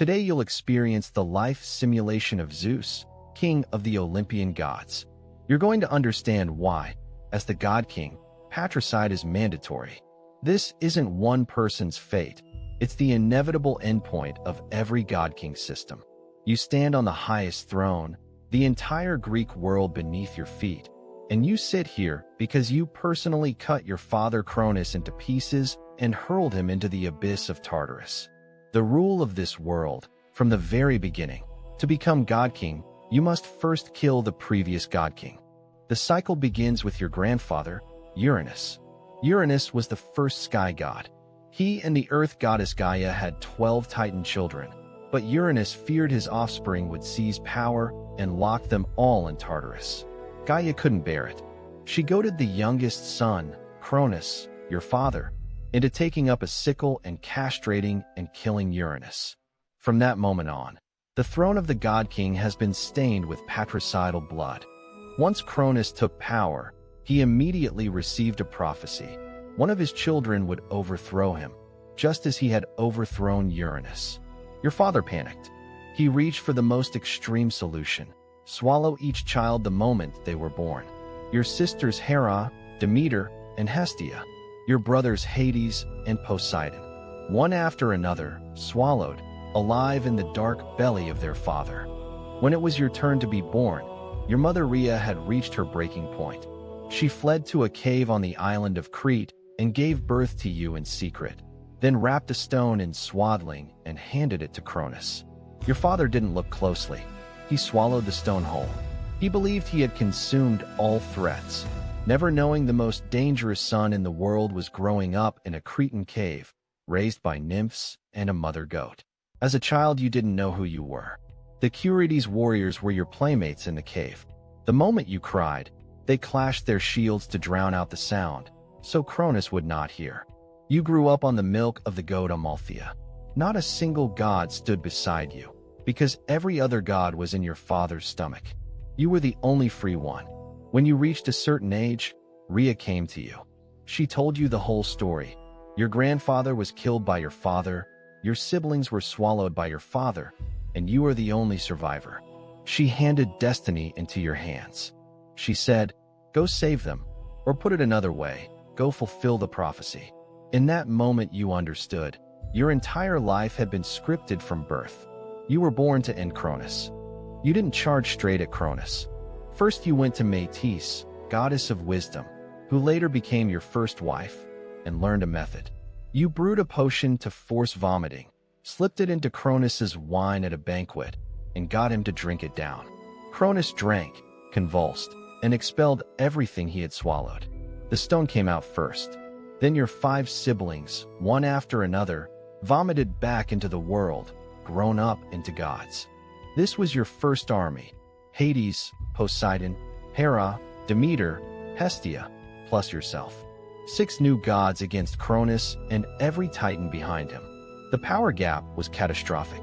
Today you'll experience the life simulation of Zeus, king of the Olympian gods. You're going to understand why, as the God King, patricide is mandatory. This isn't one person's fate. It's the inevitable endpoint of every God King system. You stand on the highest throne, the entire Greek world beneath your feet, and you sit here because you personally cut your father Cronus into pieces and hurled him into the abyss of Tartarus. The rule of this world, from the very beginning, to become God King, you must first kill the previous God King. The cycle begins with your grandfather, Uranus. Uranus was the first sky god. He and the earth goddess Gaia had 12 Titan children, but Uranus feared his offspring would seize power and lock them all in Tartarus. Gaia couldn't bear it. She goaded the youngest son, Cronus, your father, into taking up a sickle and castrating and killing Uranus. From that moment on, the throne of the God King has been stained with patricidal blood. Once Cronus took power, he immediately received a prophecy. One of his children would overthrow him, just as he had overthrown Uranus. Your father panicked. He reached for the most extreme solution: swallow each child the moment they were born. Your sisters Hera, Demeter, and Hestia, your brothers Hades and Poseidon, one after another, swallowed, alive in the dark belly of their father. When it was your turn to be born, your mother Rhea had reached her breaking point. She fled to a cave on the island of Crete and gave birth to you in secret, then wrapped a stone in swaddling and handed it to Cronus. Your father didn't look closely. He swallowed the stone whole. He believed he had consumed all threats, never knowing the most dangerous son in the world was growing up in a Cretan cave, raised by nymphs and a mother goat. As a child, you didn't know who you were. The Curetes warriors were your playmates in the cave. The moment you cried, they clashed their shields to drown out the sound, so Cronus would not hear. You grew up on the milk of the goat Amalthea. Not a single god stood beside you, because every other god was in your father's stomach. You were the only free one. When you reached a certain age, Rhea came to you. She told you the whole story. Your grandfather was killed by your father, your siblings were swallowed by your father, and you are the only survivor. She handed destiny into your hands. She said, "Go save them," or put it another way, "Go fulfill the prophecy." In that moment you understood. Your entire life had been scripted from birth. You were born to end Cronus. You didn't charge straight at Cronus. First you went to Metis, goddess of wisdom, who later became your first wife, and learned a method. You brewed a potion to force vomiting, slipped it into Cronus's wine at a banquet, and got him to drink it down. Cronus drank, convulsed, and expelled everything he had swallowed. The stone came out first. Then your 5 siblings, one after another, vomited back into the world, grown up into gods. This was your first army: Hades, Poseidon, Hera, Demeter, Hestia, plus yourself. 6 new gods against Cronus and every Titan behind him. The power gap was catastrophic.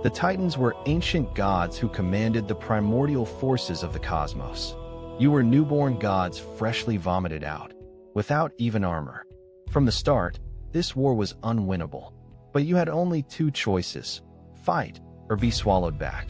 The Titans were ancient gods who commanded the primordial forces of the cosmos. You were newborn gods freshly vomited out, without even armor. From the start, this war was unwinnable, but you had only 2 choices: fight or be swallowed back.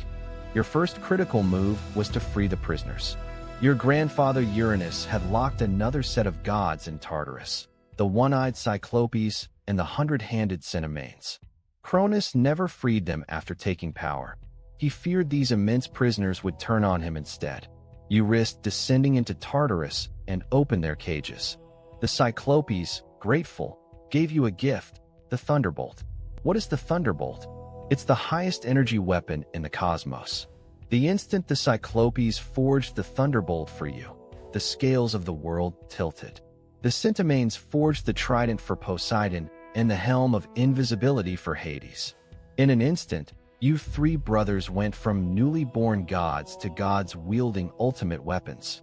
Your first critical move was to free the prisoners. Your grandfather Uranus had locked another set of gods in Tartarus, the one-eyed Cyclopes and the 100-handed Cinemanes. Cronus never freed them after taking power. He feared these immense prisoners would turn on him instead. You risked descending into Tartarus and opened their cages. The Cyclopes, grateful, gave you a gift: the Thunderbolt. What is the Thunderbolt? It's the highest energy weapon in the cosmos. The instant the Cyclopes forged the Thunderbolt for you, the scales of the world tilted. The Centimines forged the trident for Poseidon and the helm of invisibility for Hades. In an instant, you 3 brothers went from newly born gods to gods wielding ultimate weapons.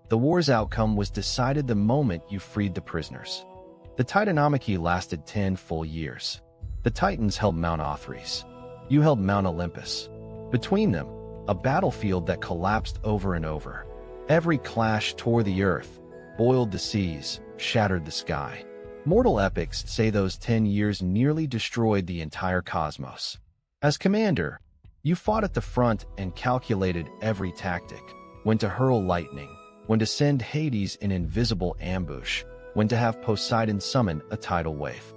The war's outcome was decided the moment you freed the prisoners. The Titanomachy lasted 10 full years. The Titans held Mount Othrys. You held Mount Olympus. Between them, a battlefield that collapsed over and over. Every clash tore the earth, boiled the seas, shattered the sky. Mortal epics say those 10 years nearly destroyed the entire cosmos. As commander, you fought at the front and calculated every tactic: when to hurl lightning, when to send Hades in invisible ambush, when to have Poseidon summon a tidal wave.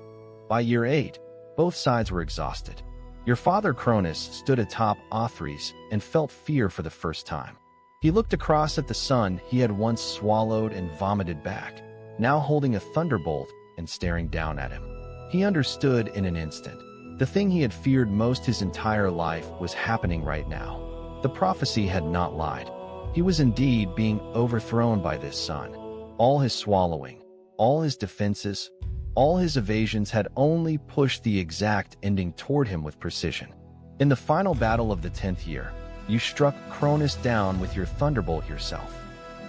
By year 8, both sides were exhausted. Your father Cronus stood atop Othries and felt fear for the first time. He looked across at the sun he had once swallowed and vomited back, now holding a thunderbolt and staring down at him. He understood in an instant. The thing he had feared most his entire life was happening right now. The prophecy had not lied. He was indeed being overthrown by this sun. All his swallowing, all his defenses, all his evasions had only pushed the exact ending toward him with precision. In the final battle of the 10th year, you struck Cronus down with your thunderbolt yourself.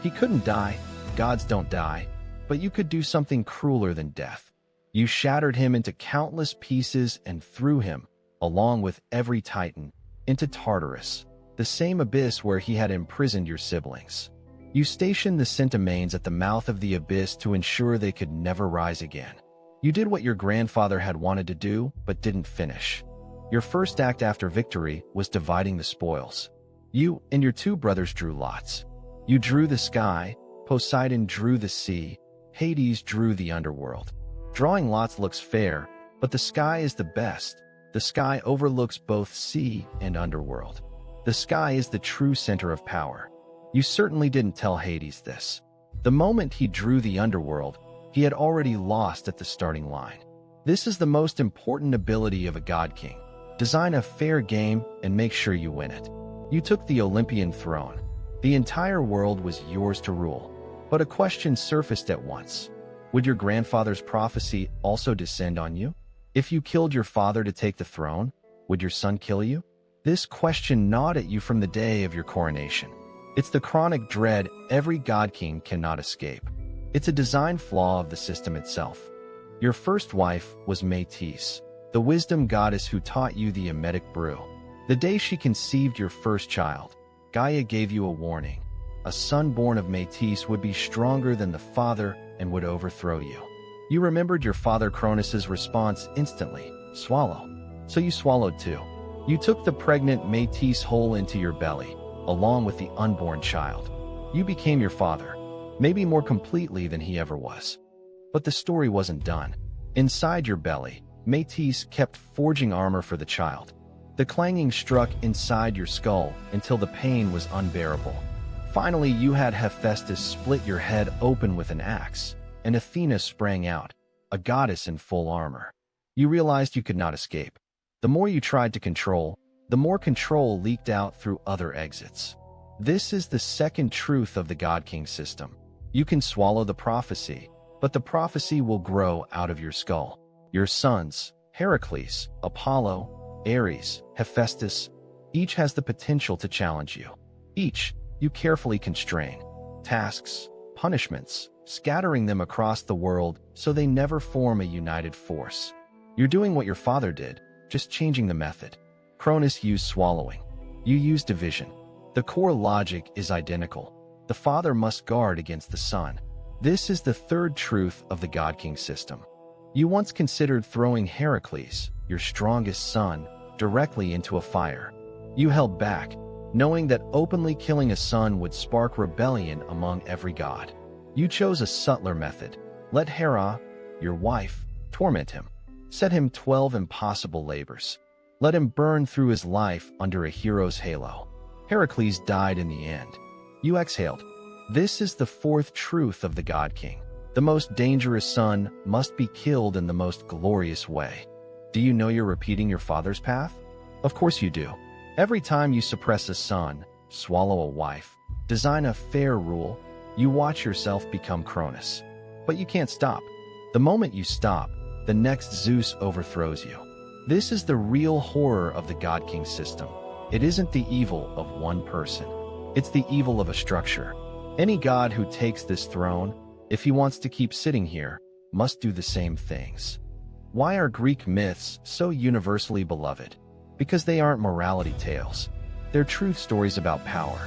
He couldn't die, gods don't die, but you could do something crueler than death. You shattered him into countless pieces and threw him, along with every titan, into Tartarus, the same abyss where he had imprisoned your siblings. You stationed the Centimanes at the mouth of the abyss to ensure they could never rise again. You did what your grandfather had wanted to do, but didn't finish. Your first act after victory was dividing the spoils. You and your two brothers drew lots. You drew the sky, Poseidon drew the sea, Hades drew the underworld. Drawing lots looks fair, but the sky is the best. The sky overlooks both sea and underworld. The sky is the true center of power. You certainly didn't tell Hades this. The moment he drew the underworld, he had already lost at the starting line. This is the most important ability of a god king. Design a fair game and make sure you win it. You took the Olympian throne. The entire world was yours to rule. But a question surfaced at once. Would your grandfather's prophecy also descend on you? If you killed your father to take the throne, would your son kill you? This question gnawed at you from the day of your coronation. It's the chronic dread every god king cannot escape. It's a design flaw of the system itself. Your first wife was Métis, the wisdom goddess who taught you the emetic brew. The day she conceived your first child, Gaia gave you a warning. A son born of Métis would be stronger than the father and would overthrow you. You remembered your father Cronus's response instantly: swallow. So you swallowed too. You took the pregnant Métis whole into your belly, along with the unborn child. You became your father, maybe more completely than he ever was. But the story wasn't done. Inside your belly, Métis kept forging armor for the child. The clanging struck inside your skull until the pain was unbearable. Finally, you had Hephaestus split your head open with an axe, and Athena sprang out, a goddess in full armor. You realized you could not escape. The more you tried to control, the more control leaked out through other exits. This is the second truth of the God King system. You can swallow the prophecy, but the prophecy will grow out of your skull. Your sons, Heracles, Apollo, Ares, Hephaestus, each has the potential to challenge you. Each, you carefully constrain. Tasks, punishments, scattering them across the world so they never form a united force. You're doing what your father did, just changing the method. Cronus used swallowing. You use division. The core logic is identical. The father must guard against the son. This is the third truth of the God King system. You once considered throwing Heracles, your strongest son, directly into a fire. You held back, knowing that openly killing a son would spark rebellion among every god. You chose a subtler method. Let Hera, your wife, torment him. Set him 12 impossible labors. Let him burn through his life under a hero's halo. Heracles died in the end. You exhaled. This is the fourth truth of the God King. The most dangerous son must be killed in the most glorious way. Do you know you're repeating your father's path? Of course you do. Every time you suppress a son, swallow a wife, design a fair rule, you watch yourself become Cronus. But you can't stop. The moment you stop, the next Zeus overthrows you. This is the real horror of the God King system. It isn't the evil of one person. It's the evil of a structure. Any god who takes this throne, if he wants to keep sitting here, must do the same things. Why are Greek myths so universally beloved? Because they aren't morality tales. They're truth stories about power.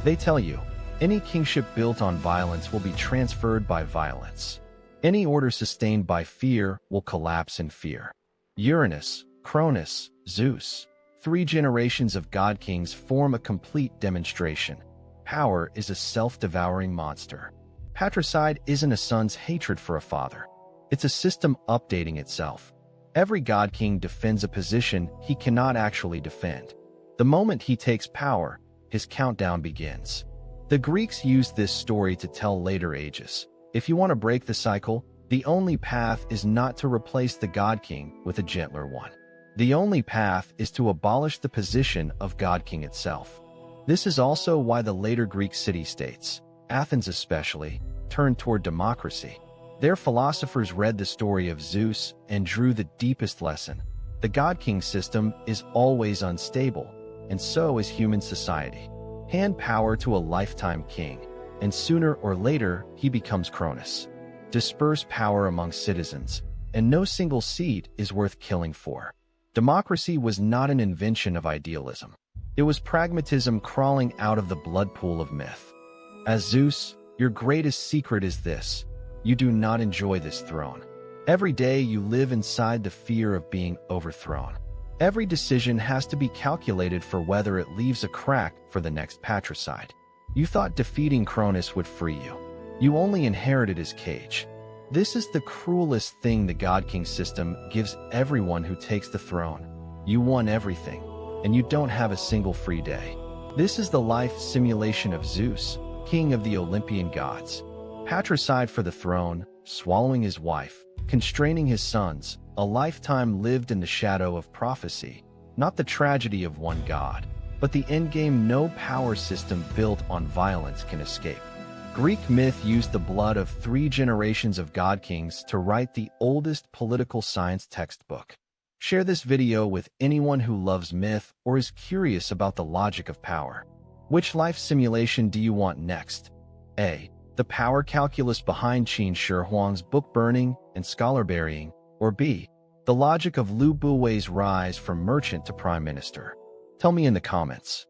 They tell you, any kingship built on violence will be transferred by violence. Any order sustained by fear will collapse in fear. Uranus, Cronus, Zeus, three generations of god kings form a complete demonstration. Power is a self-devouring monster. Patricide isn't a son's hatred for a father. It's a system updating itself. Every god king defends a position he cannot actually defend. The moment he takes power, his countdown begins. The Greeks used this story to tell later ages. If you want to break the cycle, the only path is not to replace the god king with a gentler one. The only path is to abolish the position of god king itself. This is also why the later Greek city-states, Athens especially, turned toward democracy. Their philosophers read the story of Zeus and drew the deepest lesson. The god-king system is always unstable, and so is human society. Hand power to a lifetime king, and sooner or later he becomes Cronus. Disperse power among citizens, and no single seat is worth killing for. Democracy was not an invention of idealism. It was pragmatism crawling out of the blood pool of myth. As Zeus, your greatest secret is this: you do not enjoy this throne. Every day you live inside the fear of being overthrown. Every decision has to be calculated for whether it leaves a crack for the next patricide. You thought defeating Cronus would free you. You only inherited his cage. This is the cruelest thing the God King system gives everyone who takes the throne. You won everything, and you don't have a single free day. This is the life simulation of Zeus, king of the Olympian gods. Patricide for the throne, swallowing his wife, constraining his sons, a lifetime lived in the shadow of prophecy, not the tragedy of one god, but the endgame no power system built on violence can escape. Greek myth used the blood of 3 generations of god kings to write the oldest political science textbook. Share this video with anyone who loves myth or is curious about the logic of power. Which life simulation do you want next? A. The power calculus behind Qin Shi Huang's book burning and scholar burying, or B. The logic of Lu Buwei's rise from merchant to prime minister? Tell me in the comments.